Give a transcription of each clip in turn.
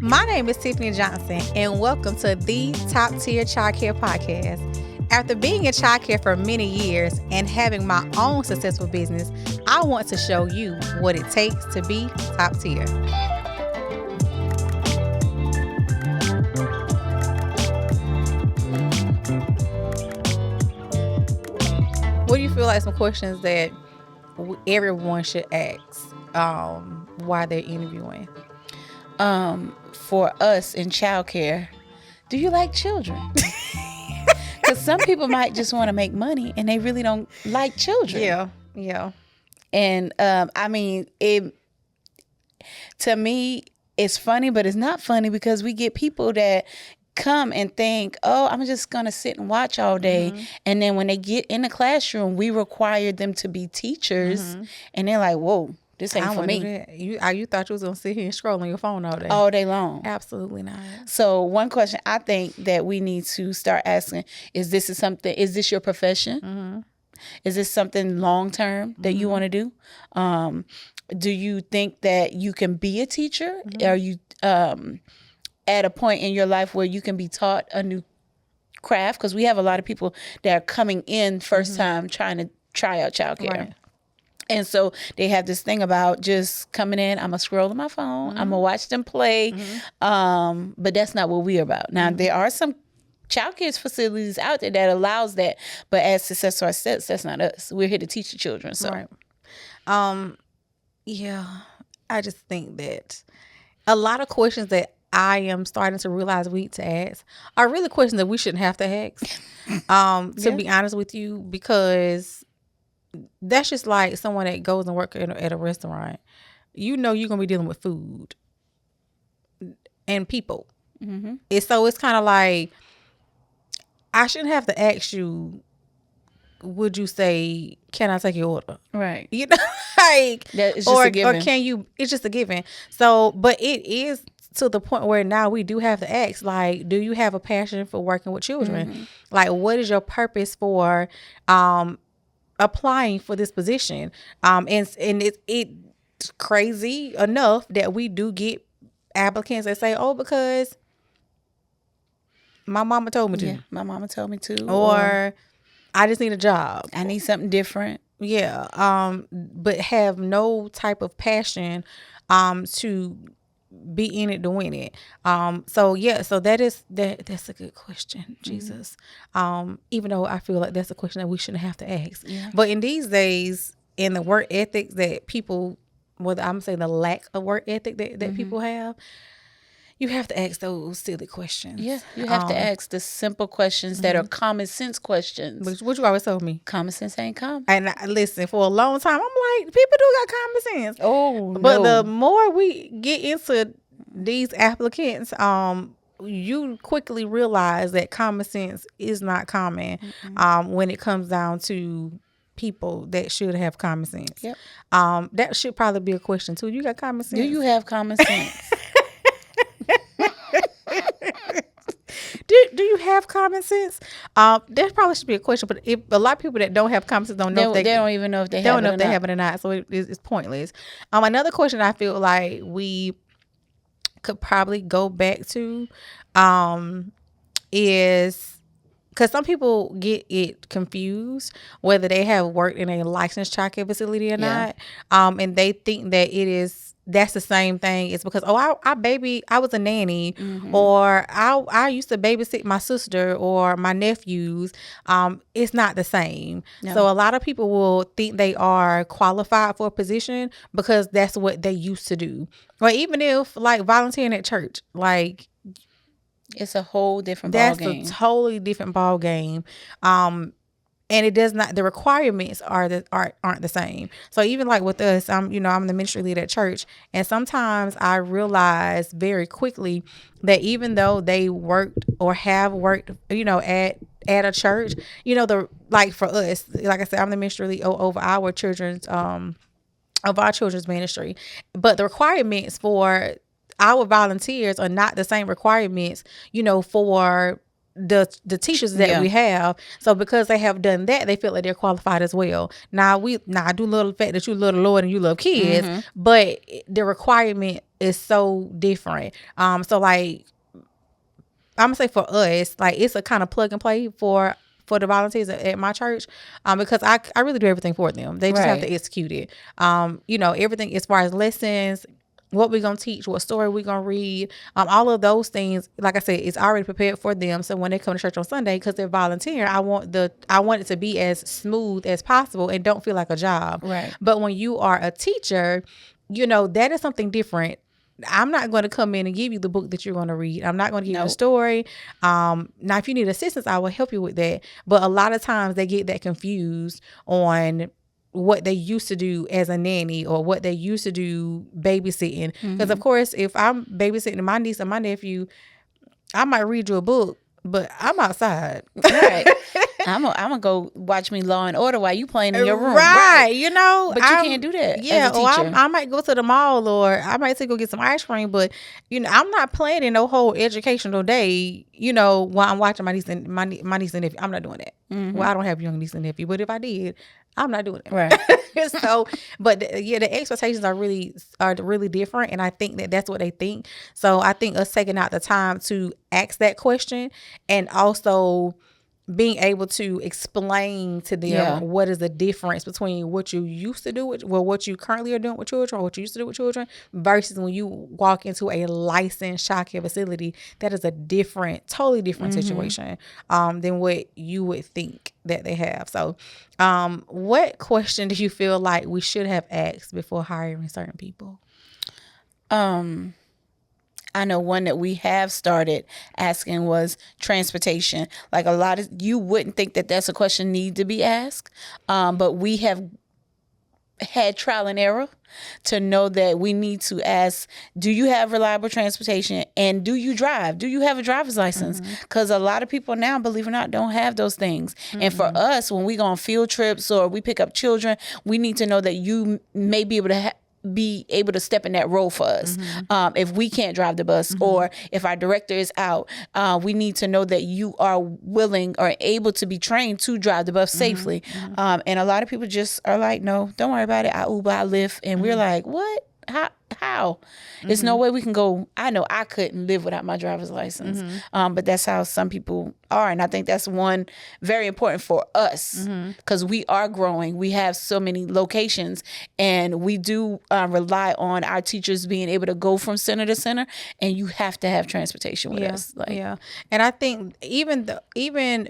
My name is Tiffany Johnson, and welcome to the Top Tier Childcare Podcast. After being in childcare for many years and having my own successful business, I want to show you what it takes to be top tier. What do you feel like some questions that everyone should ask while they're interviewing? For us in childcare, do you like children? Because some people might just want to make money and they really don't like children. Yeah. And to me, it's funny, but it's not funny because we get people that come and think, oh, I'm just going to sit and watch all day. Mm-hmm. And then when they get in the classroom, we require them to be teachers. Mm-hmm. And they're like, whoa, this ain't for me. You thought you was going to sit here and scroll on your phone all day? All day long. Absolutely not. So one question I think that we need to start asking is this your profession? Mm-hmm. Is this something long-term that you want to do? Do you think that you can be a teacher? Mm-hmm. Are you at a point in your life where you can be taught a new craft? Because we have a lot of people that are coming in first time trying to try out childcare. Right. And so they have this thing about just coming in, I'm going to scroll on my phone, I'm going to watch them play. Mm-hmm. But that's not what we're about. Now, there are some childcare facilities out there that allows that. But as successful ourselves, that's not us. We're here to teach the children. So, right. Yeah, I just think that a lot of questions that I am starting to realize we need to ask are really questions that we shouldn't have to ask, to be honest with you, because that's just like someone that goes and works at a restaurant. You know you're going to be dealing with food and people. Mm-hmm. So it's kind of like, I shouldn't have to ask you, would you say, can I take your order? Right. You know, like, it's just a given. Or can you, it's just a given. So, but it is to the point where now we do have to ask, like, do you have a passion for working with children? Mm-hmm. Like, what is your purpose for applying for this position? And it's crazy enough that we do get applicants that say, oh, because my mama told me to. Yeah, my mama told me to. Or I just need a job. I need something different. Yeah. But have no type of passion to be in it to win it. So that's a good question, Jesus. Even though I feel like that's a question that we shouldn't have to ask. Yeah. But in these days, in the work ethics that people, whether I'm saying the lack of work ethic that people have, you have to ask those silly questions. Yeah, you have to ask the simple questions that are common sense questions. What you always told me. Common sense ain't common. And listen, for a long time, I'm like, people do got common sense. Oh, but the more we get into these applicants, you quickly realize that common sense is not common when it comes down to people that should have common sense. Yep. That should probably be a question too. You got common sense? Do you have common sense? Do you have common sense? There probably should be a question, but if a lot of people that don't have common sense don't even know if they have it or not. So it's pointless. Another question I feel like we could probably go back to is, because some people get it confused whether they have worked in a licensed childcare facility or not, and they think that that's the same thing. It's because, I was a nanny, or I used to babysit my sister or my nephews. It's not the same. No. So a lot of people will think they are qualified for a position because that's what they used to do. Or even if, like, volunteering at church, like, it's a whole different ball game. That's a totally different ball game. And it does not, the requirements aren't the same. So even like with us, I'm the ministry leader at church. And sometimes I realize very quickly that even though they worked or have worked, at a church, for us, like I said, I'm the ministry leader over our children's ministry. But the requirements for our volunteers are not the same requirements, for the teachers that we have. So because they have done that, they feel like they're qualified as well. Now I do love the fact that you love the Lord and you love kids, but the requirement is so different. So like I'm gonna say for us, like it's a kind of plug and play for the volunteers at my church, because I really do everything for them. They just have to execute it. Everything as far as lessons, what we're gonna teach, what story we're gonna read, all of those things. Like I said, it's already prepared for them. So when they come to church on Sunday, because they're volunteering, I want it to be as smooth as possible and don't feel like a job. Right. But when you are a teacher, that is something different. I'm not going to come in and give you the book that you're going to read. I'm not going to give you the story. Now, if you need assistance, I will help you with that. But a lot of times they get that confused on what they used to do as a nanny or what they used to do babysitting. Because, of course, if I'm babysitting my niece or my nephew, I might read you a book, but I'm outside. Right. I'm gonna go watch me Law and Order while you playing in your room. Right. But you can't do that. Yeah. As a teacher. I might go to the mall or I might go get some ice cream, but I'm not planning no whole educational day, while I'm watching my niece and nephew. I'm not doing that. Well, I don't have young niece and nephew, but if I did, I'm not doing it. Right. So, but the expectations are really different, and I think that's what they think. So I think us taking out the time to ask that question and also being able to explain to them what is the difference between what you used to do what you currently are doing with children, or what you used to do with children, versus when you walk into a licensed child care facility. That is a totally different situation than what you would think that they have. So what question do you feel like we should have asked before hiring certain people? I know one that we have started asking was transportation. Like you wouldn't think that that's a question need to be asked, but we have had trial and error to know that we need to ask, do you have reliable transportation, and do you drive? Do you have a driver's license? Because a lot of people now, believe it or not, don't have those things. And for us, when we go on field trips or we pick up children, we need to know that you may be able to be able to step in that role for us. If we can't drive the bus or if our director is out, we need to know that you are willing or able to be trained to drive the bus safely. And a lot of people just are like, no, don't worry about it. I Uber, I Lyft. And we're like, what? How? There's no way we can go. I know I couldn't live without my driver's license. But that's how some people are. And I think that's one very important for us, because we are growing. We have so many locations, and we do rely on our teachers being able to go from center to center, and you have to have transportation with us. And I think even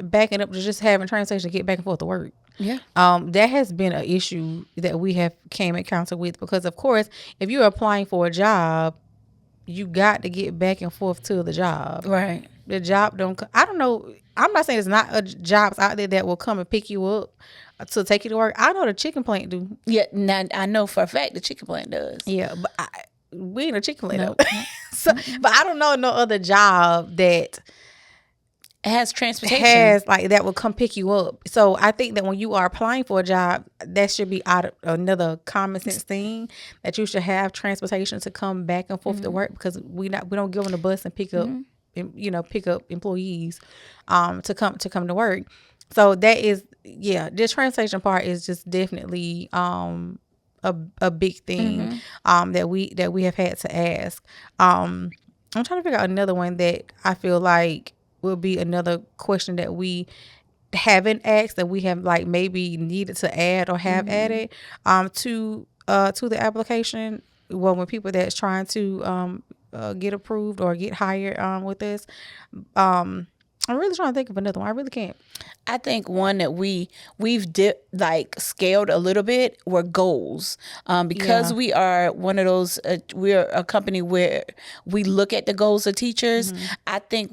backing up to just having transportation to get back and forth to work. Yeah. That has been an issue that we have came encounter with, because of course, if you're applying for a job, you got to get back and forth to the job. Right. The job I don't know. I'm not saying there's not jobs out there that will come and pick you up to take you to work. I know the chicken plant do. Yeah. Now I know for a fact the chicken plant does. Yeah, but we ain't a chicken plant. So, but I don't know no other job that has transportation that will come pick you up. So I think that when you are applying for a job, that should be out of another common sense thing, that you should have transportation to come back and forth to work, because we don't get on the bus and pick up pick up employees to come to work. So that is this transportation part is just definitely a big thing that we have had to ask. I'm trying to figure out another one that I feel like will be another question that we haven't asked, that we have like maybe needed to add or have added to the application. Well, when people that's trying to get approved or get hired with us. I'm really trying to think of another one. I really can't. I think one that we've scaled a little bit were goals, because we are one of those. We're a company where we look at the goals of teachers. I think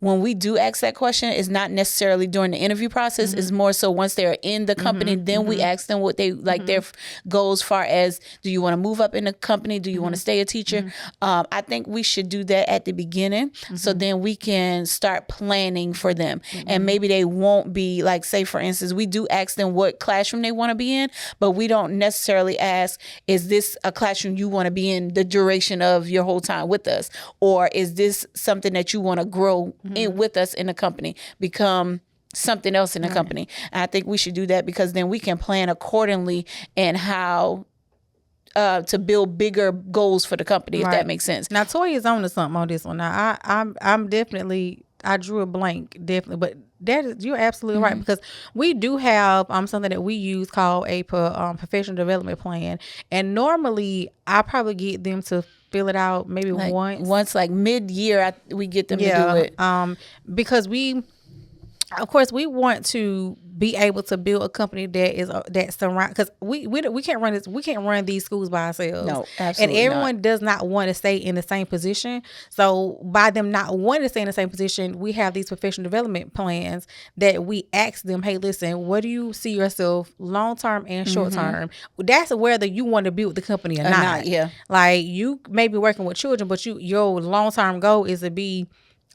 when we do ask that question, it's not necessarily during the interview process. It's more so once they're in the company, then we ask them what they like their goals, far as, do you want to move up in the company? Do you want to stay a teacher? I think we should do that at the beginning, so then we can start planning for them. And maybe they won't be like, say for instance, we do ask them what classroom they want to be in, but we don't necessarily ask, is this a classroom you want to be in the duration of your whole time with us? Or is this something that you want to grow in with us in the company, become something else in the company? And I think we should do that, because then we can plan accordingly and how to build bigger goals for the company, if that makes sense. Now, Toya's on to something on this one. Now, I'm definitely, I drew a blank, definitely, but you're absolutely right, because we do have something that we use called a professional development plan, and normally I probably get them to fill it out maybe once like mid-year. We get them to do it. Because of course, we want to be able to build a company that surround, because we can't run this. We can't run these schools by ourselves. No, absolutely. And everyone does not want to stay in the same position. So by them not wanting to stay in the same position, we have these professional development plans that we ask them, hey, listen, what do you see yourself long term and short term? That's whether you want to build the company or not. Yeah. Like, you may be working with children, but your long term goal is to be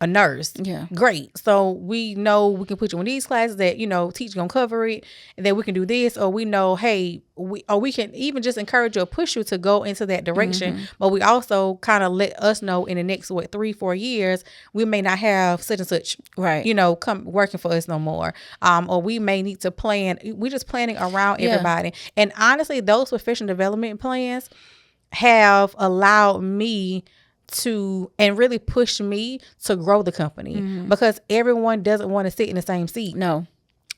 a nurse. Yeah. Great. So we know we can put you in these classes that, teacher gonna cover it, and then we can do this, or we know, hey, we can even just encourage you or push you to go into that direction. But we also kind of let us know in the next 3-4 years, we may not have such and such, right, come working for us no more. Or we may need to plan. We're just planning around everybody. And honestly, those professional development plans have allowed me and really push me to grow the company, because everyone doesn't want to sit in the same seat. No.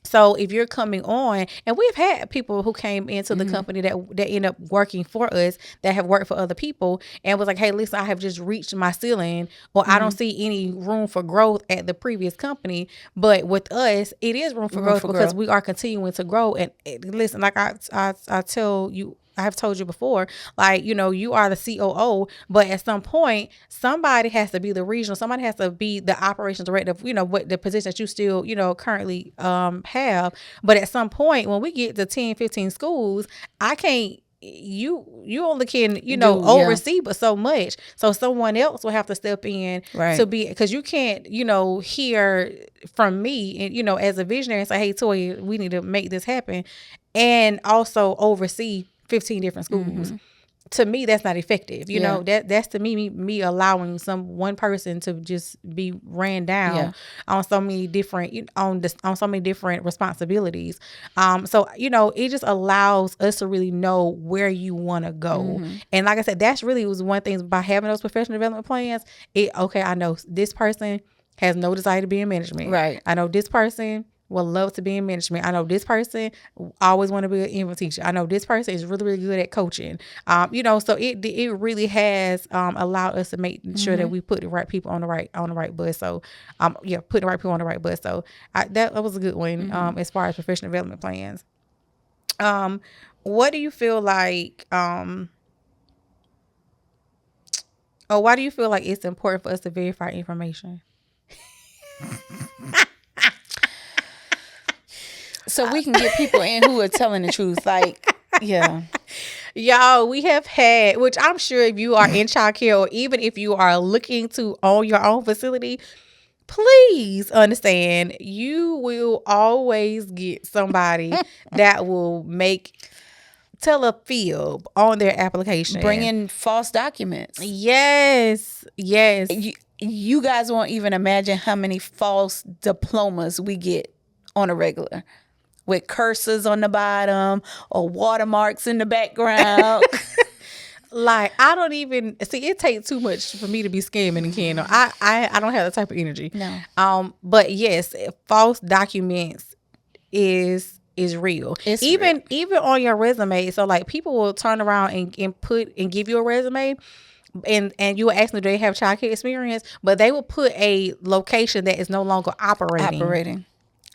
So if you're coming on, and we've had people who came into the company that end up working for us, that have worked for other people, and was like, hey, listen, I have just reached my ceiling, or I don't see any room for growth at the previous company. But with us, it is room for growth, because we are continuing to grow. And listen, like I tell you, I have told you before, like, you are the COO, but at some point, somebody has to be the regional, somebody has to be the operations director, what the position that you still, currently have. But at some point, when we get to 10, 15 schools, I can't, you only can, oversee but so much. So someone else will have to step in to be, because you can't, hear from me and, as a visionary, and say, hey, Toya, we need to make this happen, and also oversee 15 different schools. To me, that's not effective. That's to me allowing one person to just be ran down on so many different on so many different responsibilities. So it just allows us to really know where you want to go. And like I said, that's really was one thing by having those professional development plans. I know this person has no desire to be in management. Right. I know this person would love to be in management. I know this person always want to be an English teacher. I know this person is really, really good at coaching. So it really has allowed us to make sure that we put the right people on the right bus. So put the right people on the right bus. So that was a good one as far as professional development plans. What do you feel like? Why do you feel like it's important for us to verify information? So we can get people in who are telling the truth. Like, Y'all, we have had, which I'm sure if you are in childcare, or even if you are looking to own your own facility, please understand, you will always get somebody that will tell a fib on their application. Bring in false documents. Yes. You guys won't even imagine how many false diplomas we get on a regular, with curses on the bottom or watermarks in the background. Like, I don't even see, it takes too much for me to be scamming and can. I don't have that type of energy. No. But yes, false documents is real. It's even real. On your resume. So like, people will turn around and put and give you a resume, and you will ask them, do they have childcare experience? But they will put a location that is no longer operating.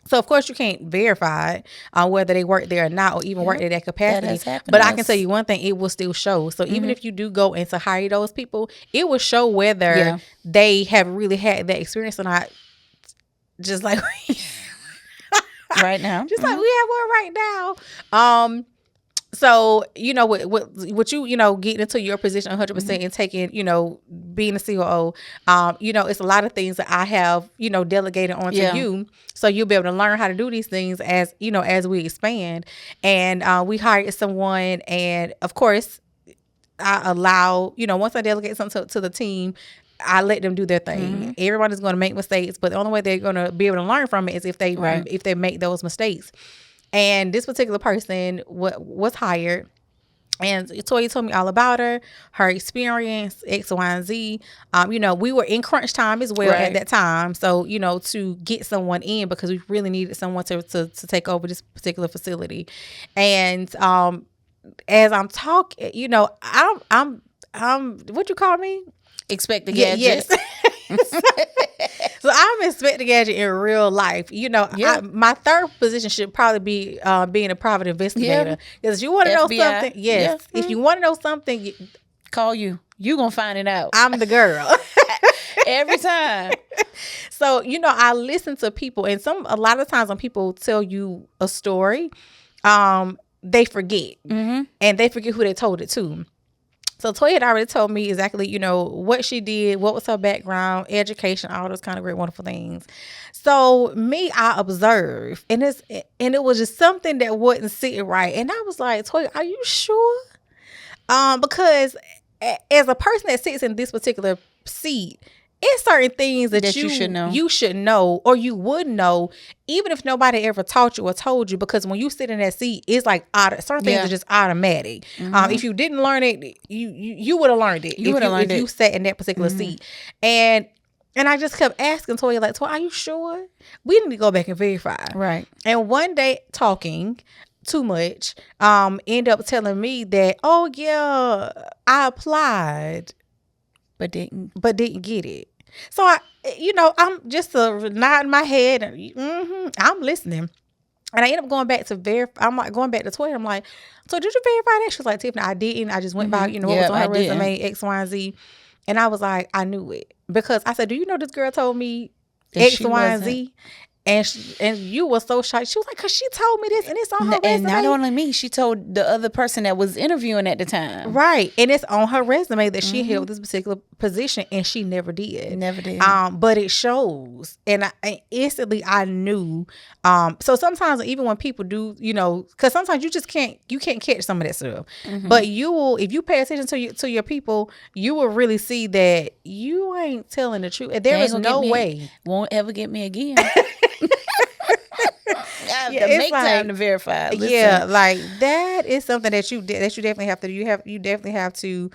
So, of course, you can't verify whether they work there or not, or even work at that capacity. That has happened. But I can tell you one thing, it will still show. So even if you do go in to hire those people, it will show whether they have really had that experience or not. Just like right now. Just like we have one right now. So, what you, getting into your position 100% and taking, being a COO, it's a lot of things that I have, delegated onto you. So you'll be able to learn how to do these things as we expand. And we hired someone, and of course, I allow, once I delegate something to the team, I let them do their thing. Everybody's going to make mistakes, but the only way they're going to be able to learn from it is if they make those mistakes. And this particular person was hired, And Toya told me all about her experience, X, Y, and Z. We were in crunch time as well at that time. So, to get someone in because we really needed someone to take over this particular facility. And as I'm talking, I'm what you call me? Expect the gadget. Yes. So I'm expecting gadget in real life. My third position should probably be being a private investigator. Because you want to know something. Yes. Yeah. If you want to know something, call you. You gonna find it out. I'm the girl. Every time. So, I listen to people, and a lot of times when people tell you a story, they forget. And they forget who they told it to. So Toya had already told me exactly, what she did, what was her background, education, all those kind of great, wonderful things. So I observed, and it was just something that wasn't sitting right. And I was like, Toya, are you sure? Because as a person that sits in this particular seat, it's certain things that you should know, or you would know, even if nobody ever taught you or told you. Because when you sit in that seat, it's like certain things are just automatic. If you didn't learn it, you would have learned it. If you sat in that particular seat. And I just kept asking Toya, like, Toya, are you sure? We need to go back and verify. Right. And one day talking too much, end up telling me that, oh yeah, I applied. But didn't get it. So I'm just nodding my head and I'm listening. And I end up going back to verify. I'm like going back to Twitter. I'm like, so did you verify that? She was like, Tiffany, I didn't. I just went by, what was on her resume, X, Y, and Z. And I was like, I knew it. Because I said, do you know this girl told me X, Y, and Z? And you were so shocked. She was like, because she told me this, and it's on her resume. And not only me, she told the other person that was interviewing at the time. Right. And it's on her resume that she held this particular position, and she never did. But it shows. And I instantly I knew. So sometimes even when people do, because sometimes you can't catch some of that stuff. But you will, if you pay attention to your people, you will really see that you ain't telling the truth. There is no way. Won't ever get me again. I have to make time to verify. Listen. Yeah, like that is something that you definitely have to do. You definitely have to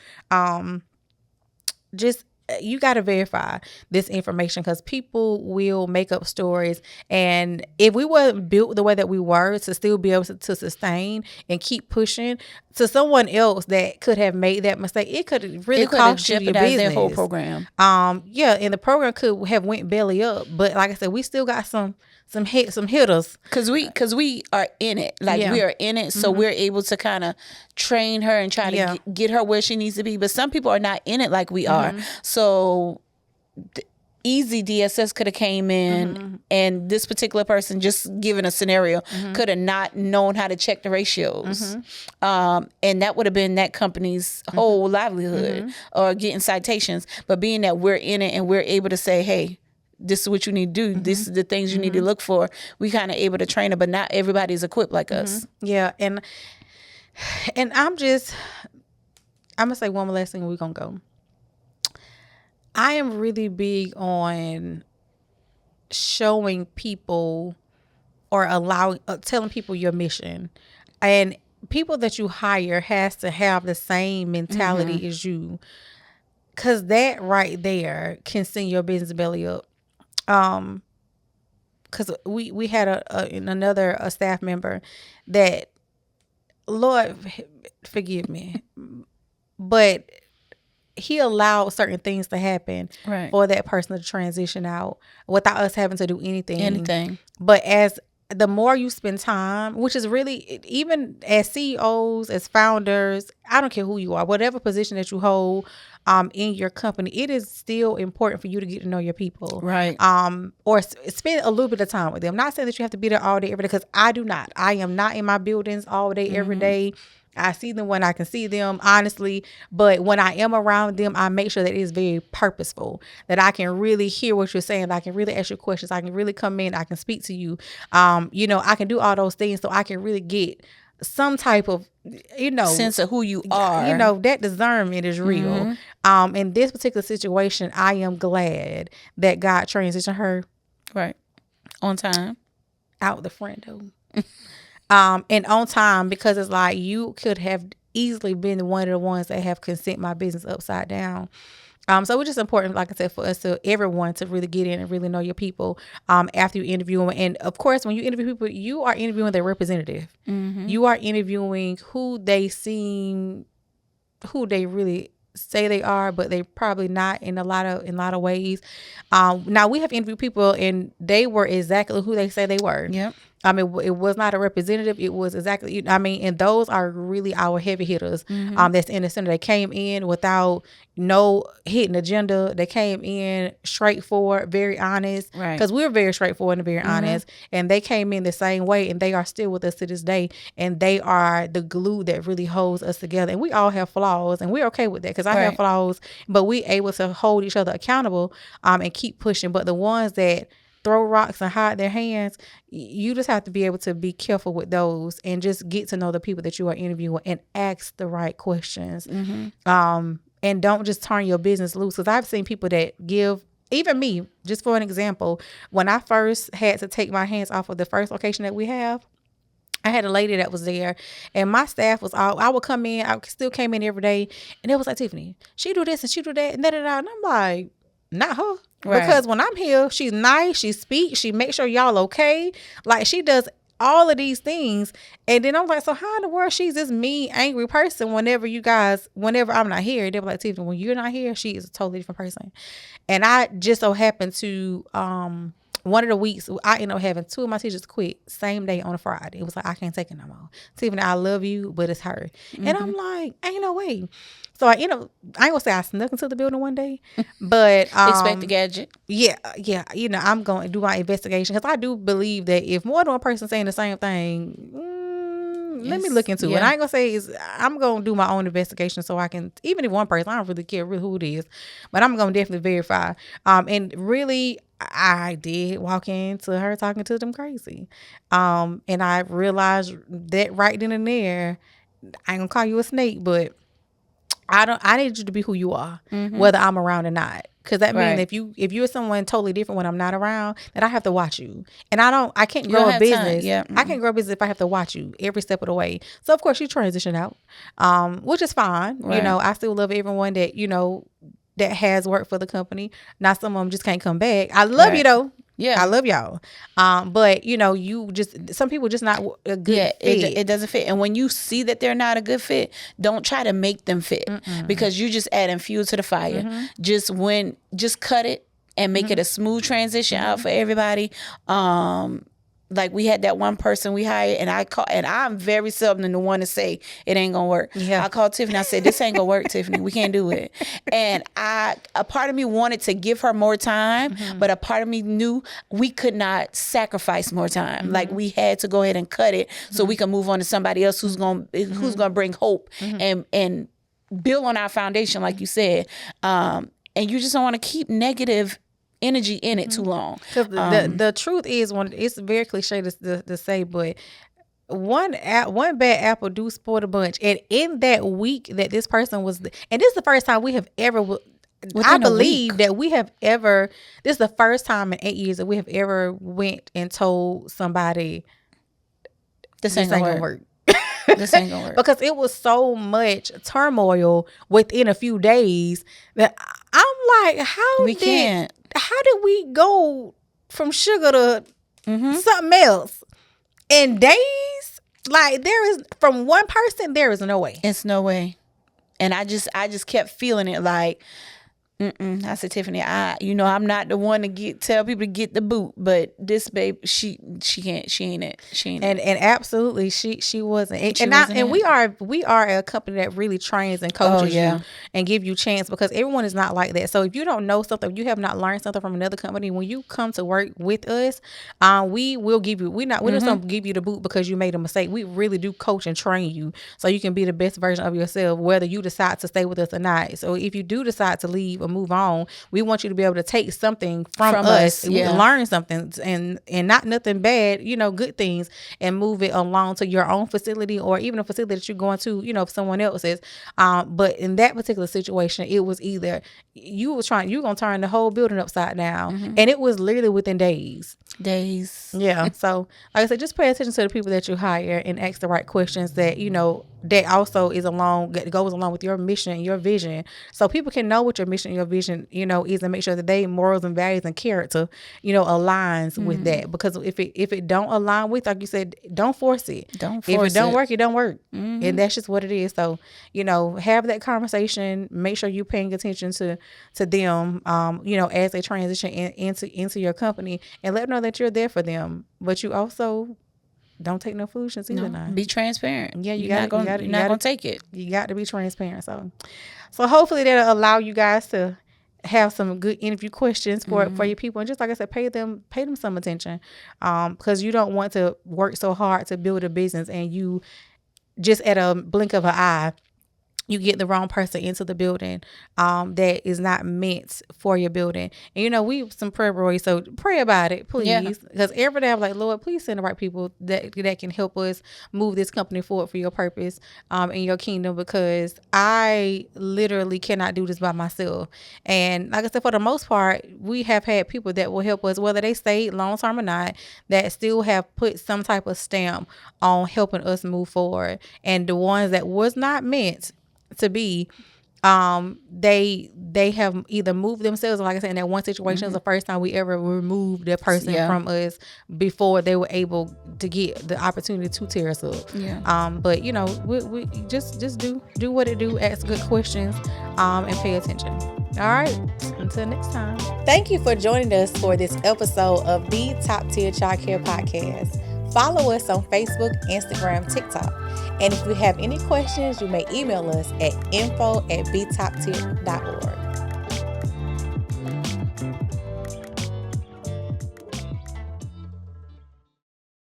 you got to verify this information, because people will make up stories. And if we weren't built the way that we were to still be able to sustain and keep pushing, to someone else that could have made that mistake, it could really cost you your business. Their whole program. And the program could have went belly up. But like I said, we still got some hitters, because we are in it, we are in it, so we're able to kind of train her and try to get her where she needs to be. But some people are not in it like we are. So easy DSS could have came in, and this particular person, just given a scenario, could have not known how to check the ratios, and that would have been that company's whole livelihood, or getting citations. But being that we're in it and we're able to say, hey, this is what you need to do. This is the things you need to look for. We kind of able to train her, but not everybody's equipped like us. Yeah. And I'm going to say one more last thing and we're going to go. I am really big on showing people or telling people your mission. And people that you hire has to have the same mentality as you. Because that right there can send your business belly up. Because we had another staff member that, Lord forgive me, but he allowed certain things to happen for that person to transition out without us having to do anything. But as the more you spend time, which is really, even as CEOs, as founders, I don't care who you are, whatever position that you hold in your company, it is still important for you to get to know your people. Right. Or spend a little bit of time with them. I'm not saying that you have to be there all day, every day, because I do not. I am not in my buildings all day, every day. I see them when I can see them, honestly. But when I am around them, I make sure that it is very purposeful, that I can really hear what you're saying. That I can really ask you questions. I can really come in. I can speak to you. I can do all those things so I can really get some type of, sense of who you are. That discernment is real. In this particular situation, I am glad that God transitioned her on time out the front door. And on time, because it's like you could have easily been one of the ones that have sent my business upside down. So it's just important, like I said, for us everyone to really get in and really know your people after you interview them. And of course, when you interview people, you are interviewing their representative. You are interviewing who they really say they are, but they probably not in a lot of ways. Now we have interviewed people and they were exactly who they say they were. Yep. It was not a representative. It was exactly, and those are really our heavy hitters. That's in the center. They came in without no hidden agenda. They came in straightforward, very honest. Right. Because we're very straightforward and very honest. And they came in the same way, and they are still with us to this day. And they are the glue that really holds us together. And we all have flaws, and we're okay with that because I have flaws, but we able to hold each other accountable and keep pushing. But the ones that throw rocks and hide their hands, you just have to be able to be careful with those and just get to know the people that you are interviewing and ask the right questions. And don't just turn your business loose. Because I've seen people that give, even me, just for an example, when I first had to take my hands off of the first location that we have, I had a lady that was there, and my staff was all, I would come in, I still came in every day, and it was like, Tiffany, she do this and she do that, and da-da-da. And I'm like, not her. Right. Because when I'm here, she's nice, she speaks, she makes sure y'all okay. Like, she does all of these things. And then I'm like, so how in the world she's this mean, angry person whenever I'm not here? They were like, Tiffany, when you're not here, she is a totally different person. And I just so happened to, one of the weeks, I ended up having 2 of my teachers quit same day on a Friday. It was like, I can't take it no more. Tiffany, I love you, but it's her. And I'm like, ain't no way. So I ain't gonna say I snuck into the building one day, but expect the gadget. Yeah. I'm going to do my investigation because I do believe that if more than one person saying the same thing, let me look into it. And I ain't gonna say I'm gonna do my own investigation so I can, even if one person, I don't really care really who it is, but I'm gonna definitely verify. And really, I did walk into her talking to them crazy, and I realized that right then and there, I ain't gonna call you a snake, but I need you to be who you are, whether I'm around or not. Because that means if you're someone totally different when I'm not around, then I have to watch you. And I can't grow a business. I can't grow a business if I have to watch you every step of the way. So of course she transitioned out, which is fine. Right. I still love everyone that, that has worked for the company. Not some of them just can't come back. I love you though. Yeah, I love y'all. But you just, some people just not a good fit. It doesn't fit. And when you see that they're not a good fit, don't try to make them fit because you just adding fuel to the fire. Just cut it and make it a smooth transition out for everybody. Like we had that one person we hired, and I'm very seldom the one to say it ain't gonna work. Yeah. I called Tiffany. I said, this ain't gonna work, Tiffany. We can't do it. And a part of me wanted to give her more time, but a part of me knew we could not sacrifice more time. Like we had to go ahead and cut it so we can move on to somebody else who's gonna bring hope and build on our foundation, like you said. And you just don't want to keep negative energy in it too long. Because the truth is, it's very cliche to say, but one bad apple do spoil a bunch. And in that week that this person was, and this is the first time we have ever, I believe that we have ever, this is the first time in 8 years that we have ever went and told somebody this ain't gonna work. This ain't gonna work. Because it was so much turmoil within a few days that I'm like, how did we go from sugar to something else in days? Like there is, from one person, there is no way. It's no way. And I just kept feeling it like, I said, Tiffany, I'm not the one to tell people to get the boot, but this babe, she can't, she ain't it. And absolutely, she wasn't. And we are a company that really trains and coaches you and give you chance, because everyone is not like that. So if you don't know something, you have not learned something from another company, when you come to work with us, we will give you, we just don't give you the boot because you made a mistake. We really do coach and train you so you can be the best version of yourself, whether you decide to stay with us or not. So if you do decide to leave or move on, we want you to be able to take something from us, learn something, and not nothing bad, good things, and move it along to your own facility or even a facility that you're going to, if someone else's. But in that particular situation, it was either you gonna turn the whole building upside down, and it was literally within days. Yeah. So like I said, just pay attention to the people that you hire and ask the right questions that that also goes along with your mission and your vision, so people can know what your mission and your vision, is, and make sure that they morals and values and character, aligns with that. Because if it don't align with, like you said, don't force it. If it don't work, it don't work. And that's just what it is. So, have that conversation. Make sure you're paying attention to them, as they transition into your company, and let them know that you're there for them. But you also don't take no foolishness either. Now, be transparent. Yeah, you're not gonna take it. You got to be transparent. So hopefully that'll allow you guys to have some good interview questions for your people, and just like I said, pay them some attention, because you don't want to work so hard to build a business and you just at a blink of an eye you get the wrong person into the building that is not meant for your building. And we some prayer boys, so pray about it, please. Because every day I'm like, Lord, please send the right people that can help us move this company forward for your purpose in your kingdom, because I literally cannot do this by myself. And like I said, for the most part, we have had people that will help us, whether they stayed long term or not, that still have put some type of stamp on helping us move forward. And the ones that was not meant to be, they have either moved themselves, or like I said, in that one situation was the first time we ever removed that person from us before they were able to get the opportunity to tear us up. But we just do what it do, ask good questions, and pay attention. All right, until next time. Thank you for joining us for this episode of the Top Tier Childcare Podcast. Follow us on Facebook, Instagram, TikTok. And if you have any questions, you may email us at info@btoptier.org.